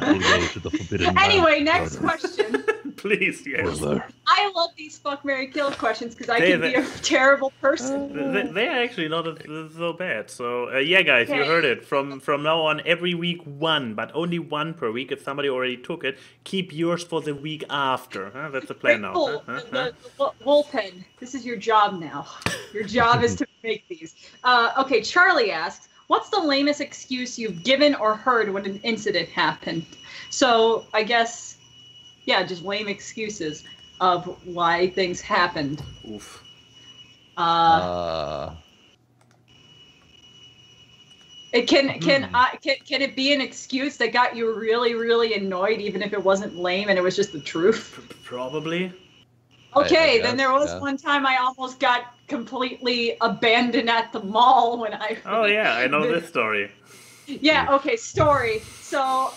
way to the forbidden land. Anyway, next question. Please, yes. I love these fuck, marry, kill questions because I can be a terrible person. They're actually not so bad. So yeah, guys, you heard it. From now on, every week one, but only one per week. If somebody already took it, keep yours for the week after. That's the plan now. The Wuten, this is your job now. Your job is to make these. Okay, Charlie asks, what's the lamest excuse you've given or heard when an incident happened? So I guess, yeah, just lame excuses of why things happened. Oof. Can it be an excuse that got you really, really annoyed, even if it wasn't lame and it was just the truth? Probably. Okay, then there was one time I almost got completely abandoned at the mall when I... Oh yeah, I know this story. Yeah, okay, story. So,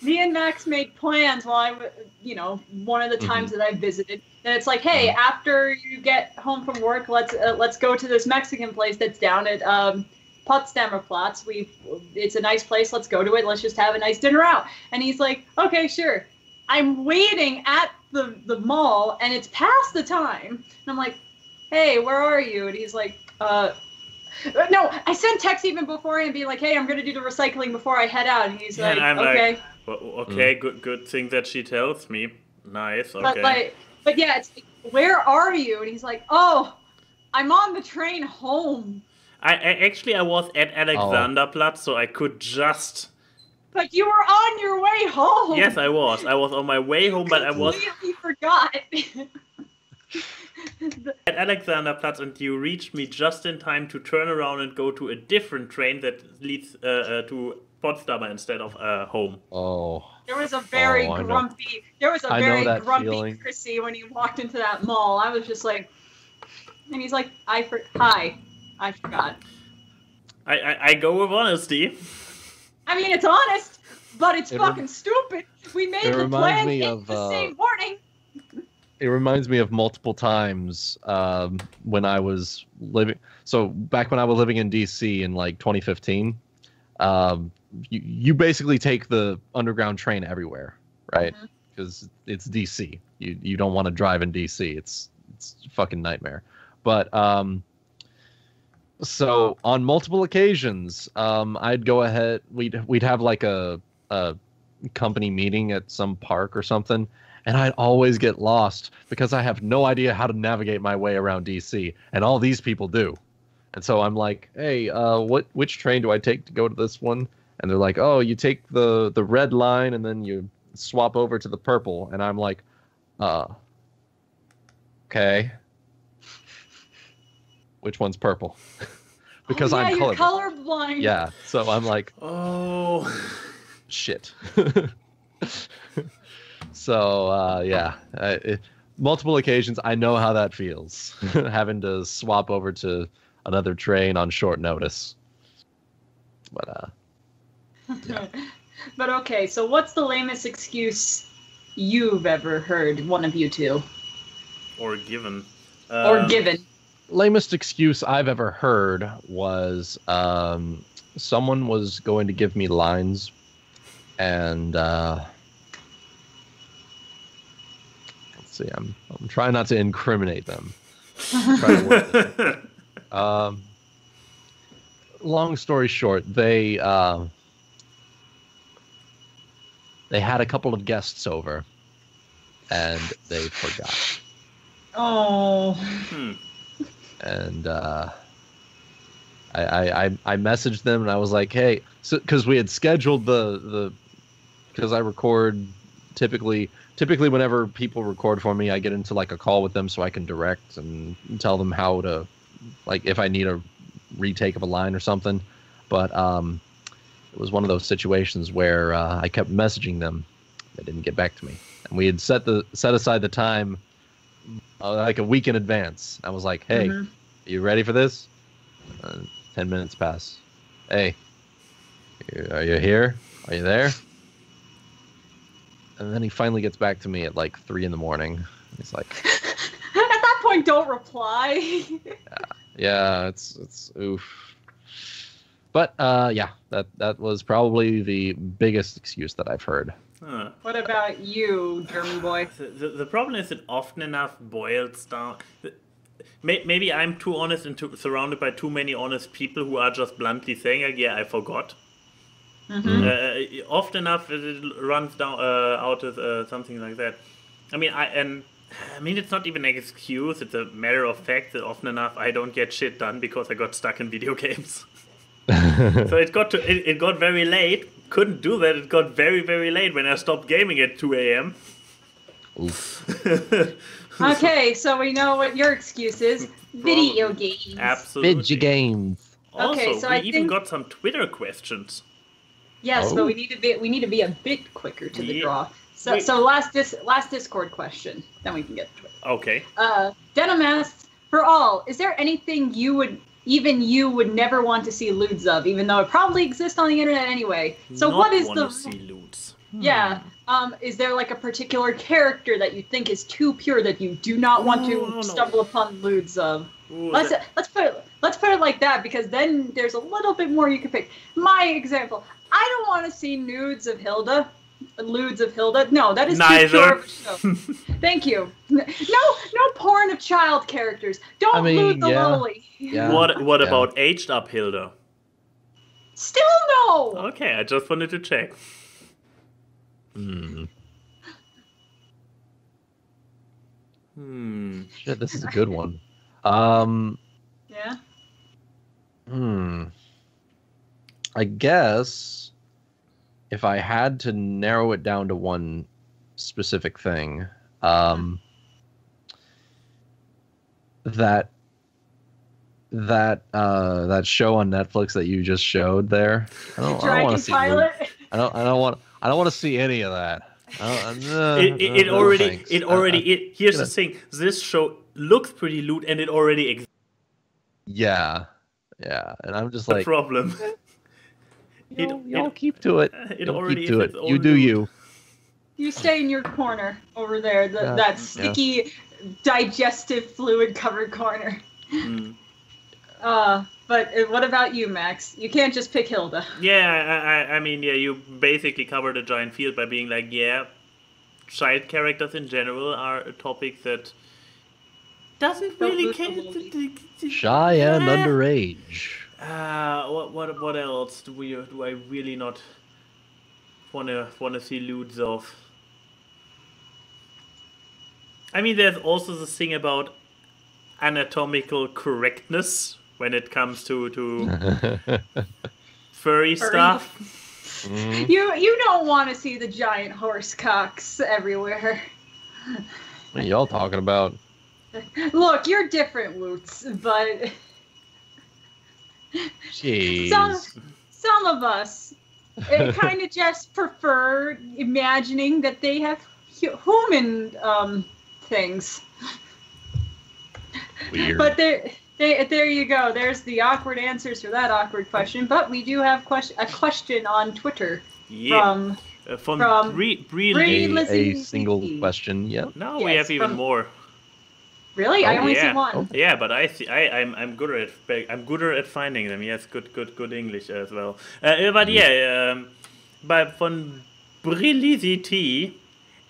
me and Max made plans while I was, one of the times that I visited. And it's like, hey, after you get home from work, let's go to this Mexican place that's down at Potsdamer Platz. It's a nice place. Let's go to it. Let's just have a nice dinner out. And he's like, okay, sure. I'm waiting at the mall, and it's past the time. And I'm like, hey, where are you? And he's like, no, I sent text even beforehand being like, hey, I'm going to do the recycling before I head out. And he's like, okay. Well, okay, good thing that she tells me. Nice, okay. But yeah, it's like, where are you? And he's like, oh, I'm on the train home. I was at Alexanderplatz, so I could just... But you were on your way home. Yes, I was. I was on my way home, but I was... completely forgot. At Alexanderplatz, and you reached me just in time to turn around and go to a different train that leads to Potsdamer instead of home. Oh. There was a very grumpy. There was a very grumpy feeling. Chrissy when he walked into that mall. I was just like, and he's like, I forgot. I go with honesty. I mean, it's honest, but it's fucking stupid. We made the plan in the same morning. It reminds me of multiple times when I was living. So back when I was living in DC in like 2015, you basically take the underground train everywhere, right? Because it's DC. You don't want to drive in DC. It's a fucking nightmare. But so on multiple occasions, I'd go ahead. We'd have like a company meeting at some park or something. And I'd always get lost because I have no idea how to navigate my way around DC, and all these people do. And so I'm like, hey, which train do I take to go to this one? And they're like, oh, you take the red line and then you swap over to the purple. And I'm like, okay. Which one's purple? Because I'm colorblind. Yeah, so I'm like, oh, shit. So, yeah, multiple occasions, I know how that feels, having to swap over to another train on short notice. But, yeah. But okay, so what's the lamest excuse you've ever heard, one of you two? Or given. Lamest excuse I've ever heard was someone was going to give me lines, and... see, I'm trying not to incriminate them. Long story short, they had a couple of guests over, and they forgot. Oh. And I messaged them and I was like, hey, so because we had scheduled because I record typically whenever people record for me, I get into like a call with them so I can direct and tell them how to, like, if I need a retake of a line or something. But it was one of those situations where I kept messaging them. They didn't get back to me. And we had set aside the time like a week in advance. I was like, hey, are you ready for this? 10 minutes pass. Hey, are you here? Are you there? And then he finally gets back to me at like 3 a.m. He's like, at that point, don't reply. yeah, it's oof. But yeah, that was probably the biggest excuse that I've heard. Huh. What about you, German boy? The problem is it often enough boils down. Maybe I'm too honest and surrounded by too many honest people who are just bluntly saying, like, yeah, I forgot. Often enough it runs down out as something like that. I mean, it's not even an excuse. It's a matter of fact that often enough I don't get shit done because I got stuck in video games. So it got very late. Couldn't do that. It got very, very late when I stopped gaming at 2 a.m. Oof. Okay, so we know what your excuse is. Video games. Absolutely. Video games. Also, Okay, so we I even think- got some Twitter questions. Yes, Oh. but we need to be a bit quicker to the Yeah. draw. So Wait. so last Discord question, then we can get to it. Okay. Denim asks, for all, is there anything you would never want to see lewds of, even though it probably exists on the internet anyway? So Not what is wanna the see loots. yeah? Is there like a particular character that you think is too pure that you do not want to No. stumble upon lewds of? Ooh, Let's put it like that, because then there's a little bit more you can pick. My example, I don't want to see nudes of Hilda. Lewds of Hilda. No, that is too Neither. pure of a show. Thank you. No porn of child characters. Don't I mean, lewd the yeah. lowly. Yeah. What Yeah. about aged up Hilda? Still no. Okay, I just wanted to check. Shit, this is a good one. Yeah. I guess if I had to narrow it down to one specific thing, that show on Netflix that you just showed there. I don't want Dragon to see. Pilot. I don't want to see any of that. Here's the thing. This show looks pretty lewd, and it already exists. Yeah, and I'm just The like, problem. y'all keep to it. It Y'all already keep to is it. its You own do lewd. you. You stay in your corner over there. Yeah, That sticky, digestive fluid covered corner. But what about you, Max? You can't just pick Hilda. Yeah, I mean, yeah, you basically covered a giant field by being like, yeah, child characters in general are a topic that doesn't Don't really lose the care. movie. Shy and underage. What else do I really not wanna see lewds of? I mean, there's also the thing about anatomical correctness when it comes to furry stuff. You don't want to see the giant horse cocks everywhere. What are y'all talking about? Look, you're different, Woots, but Jeez. some of us kind of just prefer imagining that they have human things. Weird. But there you go. There's the awkward answers for that awkward question. But we do have a question on Twitter Yeah. from Bree Bree- Lizzie. a single question. Yep. Now we Yes, have even from- more. Really? I Oh, only yeah. see one. Yeah, but I'm gooder at finding them. Yes, good English as well. But yeah, but von Brillizy T.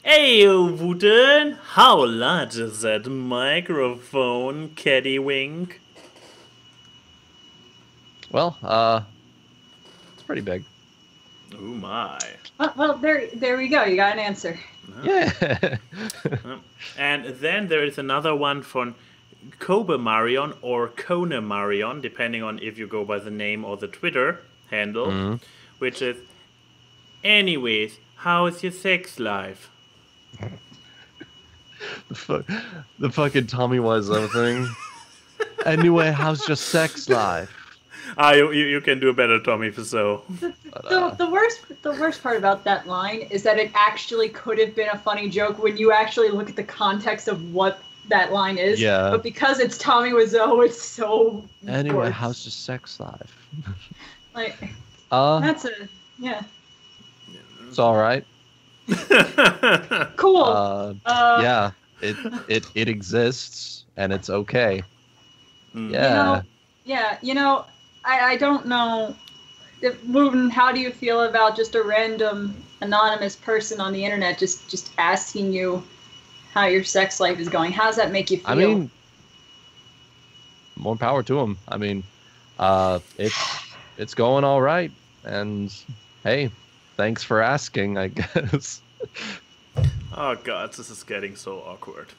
Hey, Wuten, how large is that microphone, Caddywink? Well, it's pretty big. Oh my. Well, there we go. You got an answer. Yeah. And then there is another one from Kobe Marion or Kone Marion, depending on if you go by the name or the Twitter handle, which is, anyways, how is your sex life? The fucking Tommy Wiseau thing. Anyway, how's your sex life? You can do a better Tommy for so. The worst part about that line is that it actually could have been a funny joke when you actually look at the context of what that line is. Yeah. But because it's Tommy Wiseau, it's so. Anyway, worse. how's your sex life? Like It's all right. Cool. Yeah, it exists and it's okay. Yeah. I don't know. Wooten, how do you feel about just a random anonymous person on the internet just asking you how your sex life is going? How does that make you feel? I mean, more power to him. I mean, it's going all right, and hey, thanks for asking, I guess. Oh god, this is getting so awkward.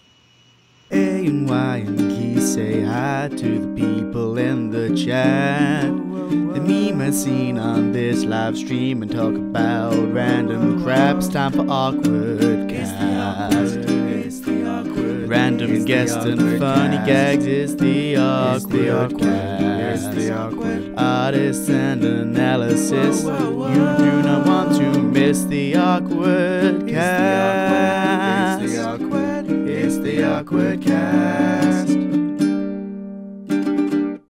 A and Y and Key say hi to the people in the chat. The meme I've seen on this live stream and talk about random crap. It's time for AWKWARDCast. Random guests and funny gags. It's the AWKWARDCast. Artists and analysis. You do not want to miss the AWKWARDCast.